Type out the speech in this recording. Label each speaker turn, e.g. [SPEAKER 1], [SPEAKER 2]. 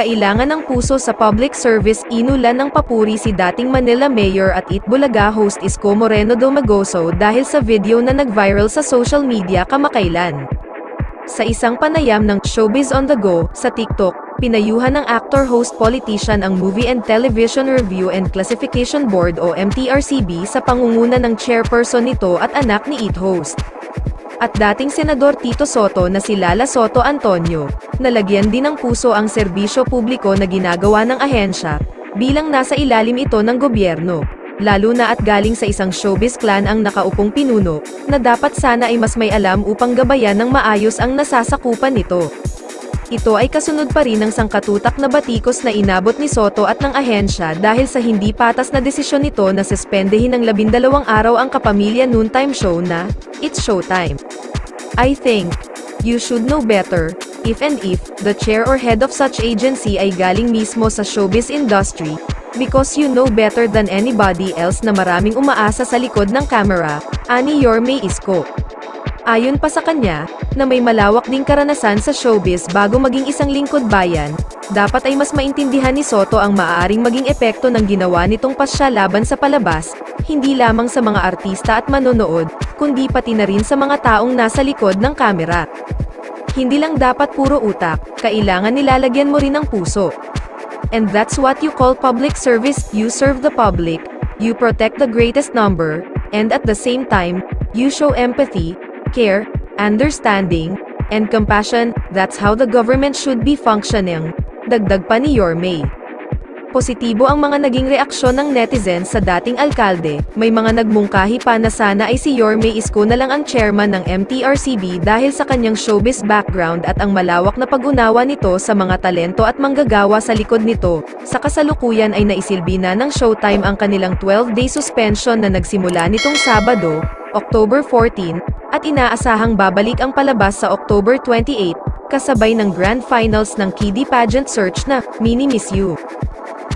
[SPEAKER 1] Kailangan ng puso sa public service. Inulan ng papuri si dating Manila Mayor at Itbulaga host Isko Moreno Domagoso dahil sa video na nag-viral sa social media kamakailan. Sa isang panayam ng Showbiz on the Go sa TikTok, pinayuhan ng actor-host-politician ang Movie and Television Review and Classification Board o MTRCB sa pangunguna ng chairperson nito at anak ni It host at dating Senador Tito Soto na si Lala Soto Antonio. Nalagyan din ng puso ang serbisyo publiko na ginagawa ng ahensya, bilang nasa ilalim ito ng gobyerno. Lalo na at galing sa isang showbiz clan ang nakaupong pinuno, na dapat sana ay mas may alam upang gabayan ng maayos ang nasasakupan nito. Ito ay kasunod pa rin ng sangkatutak na batikos na inabot ni Soto at ng ahensya dahil sa hindi patas na desisyon nito na suspendehin ng 12 araw ang kapamilya noontime show na It's Showtime. I think you should know better if the chair or head of such agency ay galing mismo sa showbiz industry, because you know better than anybody else na maraming umaasa sa likod ng camera, ani Yorme Isko. Ayon pa sa kanya, na may malawak ding karanasan sa showbiz bago maging isang lingkod bayan, dapat ay mas maintindihan ni Soto ang maaaring maging epekto ng ginawa nitong pasya laban sa palabas, hindi lamang sa mga artista at manonood, kundi pati na rin sa mga taong nasa likod ng kamera. Hindi lang dapat puro utak, kailangan nilalagyan mo rin ng puso. And that's what you call public service. You serve the public, you protect the greatest number, and at the same time, you show empathy, care, understanding, and compassion. That's how the government should be functioning, dagdag pa ni Yorme. Positibo ang mga naging reaksyon ng netizens sa dating alkalde. May mga nagmungkahi pa na sana ay si Yorme Isko na lang ang chairman ng MTRCB dahil sa kanyang showbiz background at ang malawak na pag-unawa nito sa mga talento at manggagawa sa likod nito. Sa kasalukuyan ay naisilbi na ng Showtime ang kanilang 12-day suspension na nagsimula nitong Sabado, October 14, at inaasahang babalik ang palabas sa October 28, kasabay ng grand finals ng kiddie pageant search na Mini Miss You.